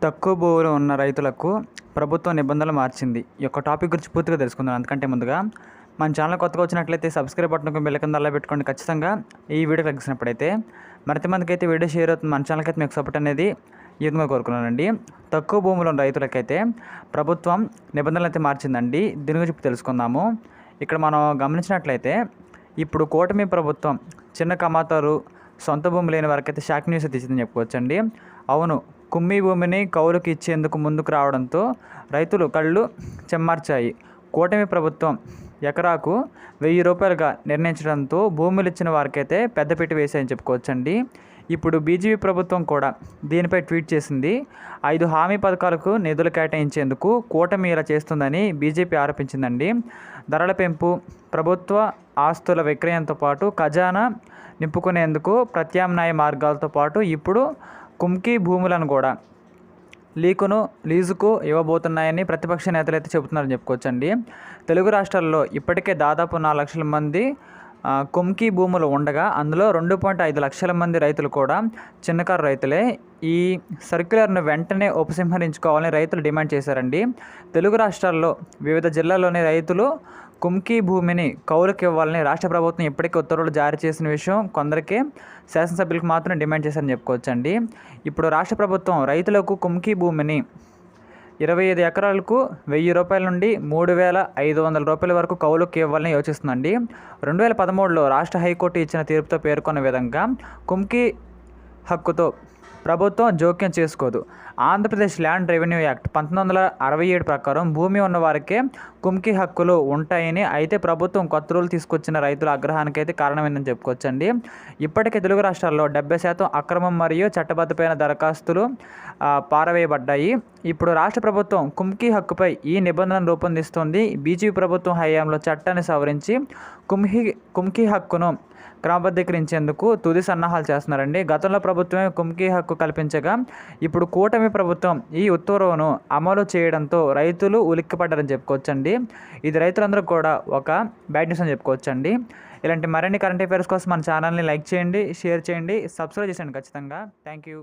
తక్కువ భూములు ఉన్న రైతులకు ప్రభుత్వం నిబంధనలు మార్చింది. ఈ యొక్క టాపిక్ గురించి పూర్తిగా తెలుసుకుందాం. అందుకంటే ముందుగా మన ఛానల్ కొత్తగా వచ్చినట్లయితే సబ్స్క్రైబ్ బటన్ బెల్ కింద అలా పెట్టుకోండి. ఖచ్చితంగా ఈ వీడియో తగ్గినప్పుడైతే మరింత మందికి అయితే వీడియో షేర్ అవుతుంది. మన ఛానల్కి అయితే మీకు సపోర్ట్ అనేది ఈ విధంగా కోరుకున్నానండి. తక్కువ భూములు ఉన్న రైతులకైతే ప్రభుత్వం నిబంధనలు అయితే మార్చిందండి. దీని గురించి తెలుసుకుందాము. ఇక్కడ మనం గమనించినట్లయితే ఇప్పుడు కూటమి ప్రభుత్వం చిన్న కమాతారు సొంత భూమి లేని వారికైతే షాక్ న్యూస్ తెచ్చిందని చెప్పుకోవచ్చండి. అవును, కుమ్మి భూమిని కౌలుకి ఇచ్చేందుకు ముందుకు రావడంతో రైతులు కళ్ళు చెమ్మార్చాయి. కూటమి ప్రభుత్వం ఎకరాకు 1000 రూపాయలుగా నిర్ణయించడంతో భూములు ఇచ్చిన వారికైతే పెద్దపీట వేసాయని చెప్పుకోవచ్చండి. ఇప్పుడు బీజేపీ ప్రభుత్వం కూడా దీనిపై ట్వీట్ చేసింది. 5 హామీ పథకాలకు నిధులు కేటాయించేందుకు కూటమి ఇలా చేస్తుందని బీజేపీ ఆరోపించిందండి. ధరల పెంపు, ప్రభుత్వ ఆస్తుల విక్రయంతో పాటు ఖజానా నింపుకునేందుకు ప్రత్యామ్నాయ మార్గాలతో పాటు ఇప్పుడు కుంకి భూములను కూడా లీజుకు ఇవ్వబోతున్నాయని ప్రతిపక్ష నేతలు అయితే చెబుతున్నారని చెప్పుకోవచ్చండి. తెలుగు రాష్ట్రాల్లో ఇప్పటికే దాదాపు 4 లక్షల మంది కుంకి భూములు ఉండగా అందులో 2.5 లక్షల మంది రైతులు కూడా చిన్నకారు రైతులే. ఈ సర్క్యులర్ను వెంటనే ఉపసంహరించుకోవాలని రైతులు డిమాండ్ చేశారండి. తెలుగు రాష్ట్రాల్లో వివిధ జిల్లాల్లోని రైతులు కుంకి భూమిని కౌలుకి ఇవ్వాలని రాష్ట్ర ప్రభుత్వం ఇప్పటికే ఉత్తర్వులు జారీ చేసిన విషయం కొందరికి శాసనసభ్యులకు మాత్రం డిమాండ్ చేశారని చెప్పుకోవచ్చండి. ఇప్పుడు రాష్ట్ర ప్రభుత్వం రైతులకు కుంకి భూమిని 25 ఎకరాలకు 1000 రూపాయల నుండి 3500 రూపాయల వరకు కౌలుకి ఇవ్వాలని యోచిస్తుందండి. 2013లో రాష్ట్ర హైకోర్టు ఇచ్చిన తీర్పుతో పేర్కొన్న విధంగా కుంకి హక్కుతో ప్రభుత్వం జోక్యం చేసుకోదు. ఆంధ్రప్రదేశ్ ల్యాండ్ రెవెన్యూ యాక్ట్ 1967 ప్రకారం భూమి ఉన్న వారికే కుంకి హక్కులు ఉంటాయని, అయితే ప్రభుత్వం కొత్త రూల్ తీసుకొచ్చిన రైతుల ఆగ్రహానికి అయితే కారణమైందని చెప్పుకోవచ్చండి. ఇప్పటికే తెలుగు రాష్ట్రాల్లో 70% అక్రమం మరియు చట్టబద్ధమైన దరఖాస్తులు పారవేయబడ్డాయి. ఇప్పుడు రాష్ట్ర ప్రభుత్వం కుంకి హక్కుపై ఈ నిబంధనను రూపొందిస్తోంది. బీజేపీ ప్రభుత్వం హయాంలో చట్టాన్ని సవరించి కుంకి హక్కును క్రమబద్ధీకరించేందుకు తుది సన్నాహాలు చేస్తున్నారండి. గతంలో ప్రభుత్వమే కుంకి హక్కు కల్పించగా ఇప్పుడు కూటమి ప్రభుత్వం ఈ ఉత్తర్వును అమలు చేయడంతో రైతులు ఉలిక్కిపడ్డారని చెప్పుకోవచ్చండి. ఇది రైతులందరూ కూడా ఒక బ్యాడ్ న్యూస్ అని చెప్పుకోవచ్చండి. ఇలాంటి మరిన్ని కరెంట్ అఫైర్స్ కోసం మన ఛానల్ని లైక్ చేయండి, షేర్ చేయండి, సబ్స్క్రైబ్ చేయండి ఖచ్చితంగా. Thank you.